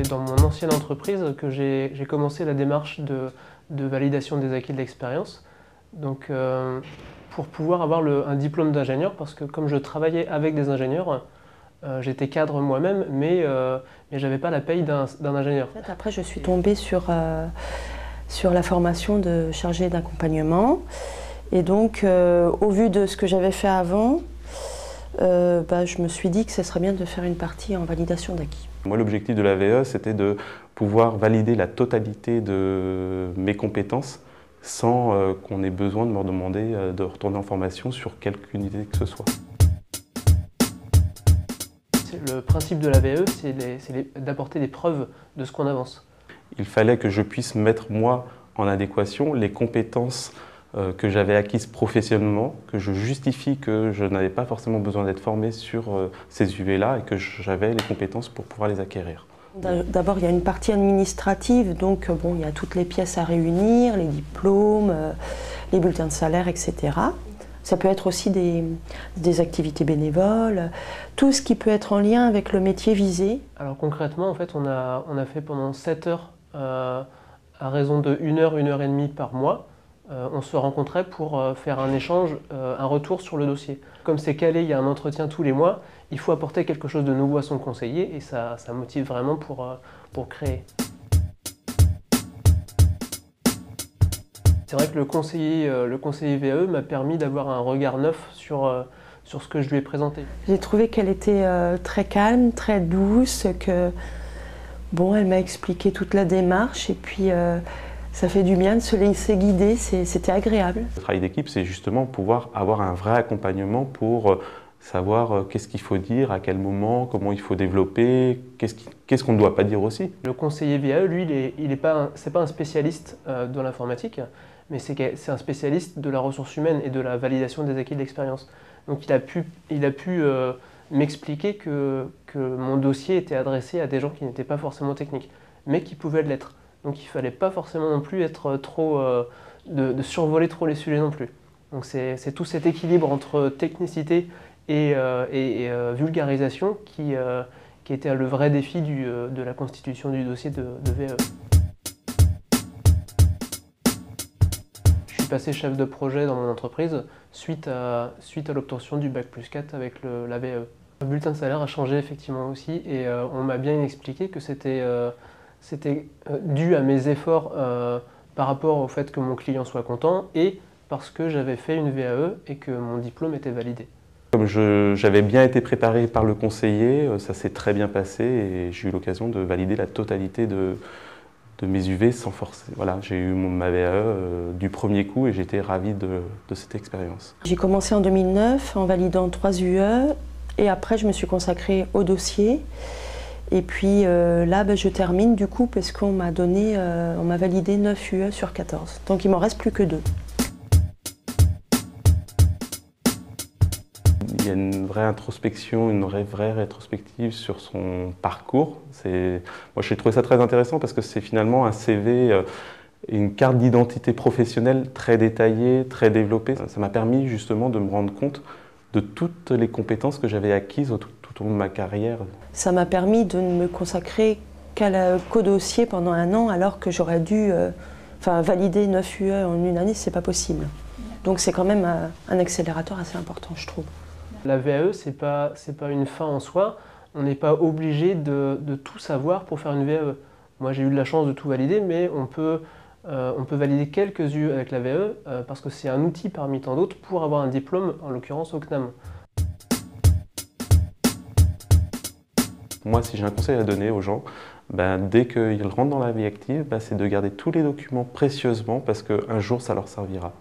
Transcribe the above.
C'est dans mon ancienne entreprise que j'ai commencé la démarche de validation des acquis de l'expérience. Donc, pour pouvoir avoir un diplôme d'ingénieur, parce que comme je travaillais avec des ingénieurs, j'étais cadre moi-même, mais je n'avais pas la paye d'un ingénieur. En fait, après, je suis tombée sur la formation de chargé d'accompagnement. Et donc, au vu de ce que j'avais fait avant, je me suis dit que ce serait bien de faire une partie en validation d'acquis. Moi, l'objectif de la VE, c'était de pouvoir valider la totalité de mes compétences sans qu'on ait besoin de me demander de retourner en formation sur quelque unité que ce soit. Le principe de la VE, c'est d'apporter des preuves de ce qu'on avance. Il fallait que je puisse mettre, moi, en adéquation les compétences que j'avais acquises professionnellement, que je justifie que je n'avais pas forcément besoin d'être formé sur ces UV-là et que j'avais les compétences pour pouvoir les acquérir. D'abord, il y a une partie administrative, donc il y a toutes les pièces à réunir, les diplômes, les bulletins de salaire, etc. Ça peut être aussi des activités bénévoles, tout ce qui peut être en lien avec le métier visé. Alors concrètement, en fait, on a fait pendant 7 heures, à raison de 1 heure, 1 heure et demie par mois, on se rencontrait pour faire un échange, un retour sur le dossier. Comme c'est calé, il y a un entretien tous les mois, il faut apporter quelque chose de nouveau à son conseiller et ça motive vraiment pour créer. C'est vrai que le conseiller VE m'a permis d'avoir un regard neuf sur ce que je lui ai présenté. J'ai trouvé qu'elle était très calme, très douce, que elle m'a expliqué toute la démarche et puis ça fait du bien de se laisser guider, c'était agréable. Le travail d'équipe, c'est justement pouvoir avoir un vrai accompagnement pour savoir qu'est-ce qu'il faut dire, à quel moment, comment il faut développer, qu'est-ce qu'on ne doit pas dire aussi. Le conseiller VAE, lui, c'est pas un spécialiste de l'informatique, mais c'est un spécialiste de la ressource humaine et de la validation des acquis de l'expérience. Donc il a pu m'expliquer que mon dossier était adressé à des gens qui n'étaient pas forcément techniques, mais qui pouvaient l'être. Donc il ne fallait pas forcément non plus être de survoler trop les sujets non plus. Donc c'est tout cet équilibre entre technicité et vulgarisation qui était le vrai défi de la constitution du dossier de VE. Je suis passé chef de projet dans mon entreprise suite à l'obtention du Bac+4 avec la VE. Le bulletin de salaire a changé effectivement aussi et on m'a bien expliqué que c'était dû à mes efforts par rapport au fait que mon client soit content et parce que j'avais fait une VAE et que mon diplôme était validé. Comme j'avais bien été préparé par le conseiller, ça s'est très bien passé et j'ai eu l'occasion de valider la totalité de mes UV sans forcer. Voilà, j'ai eu ma VAE du premier coup et j'étais ravi de cette expérience. J'ai commencé en 2009 en validant 3 UE et après je me suis consacrée au dossier. Et puis là, je termine du coup parce qu'on m'a validé 9 UE sur 14. Donc il m'en reste plus que 2. Il y a une vraie introspection, une vraie rétrospective sur son parcours. Moi, j'ai trouvé ça très intéressant parce que c'est finalement un CV, une carte d'identité professionnelle très détaillée, très développée. Ça m'a permis justement de me rendre compte de toutes les compétences que j'avais acquises tout au long de ma carrière. Ça m'a permis de ne me consacrer qu'au dossier pendant 1 an alors que j'aurais dû valider 9 UE en 1 année, c'est pas possible. Donc c'est quand même un accélérateur assez important, je trouve. La VAE, c'est pas une fin en soi. On n'est pas obligé de tout savoir pour faire une VAE. Moi, j'ai eu de la chance de tout valider, mais on peut valider quelques UE avec la VAE parce que c'est un outil parmi tant d'autres pour avoir un diplôme, en l'occurrence au CNAM. Moi, si j'ai un conseil à donner aux gens, dès qu'ils rentrent dans la vie active, c'est de garder tous les documents précieusement parce qu'un jour, ça leur servira.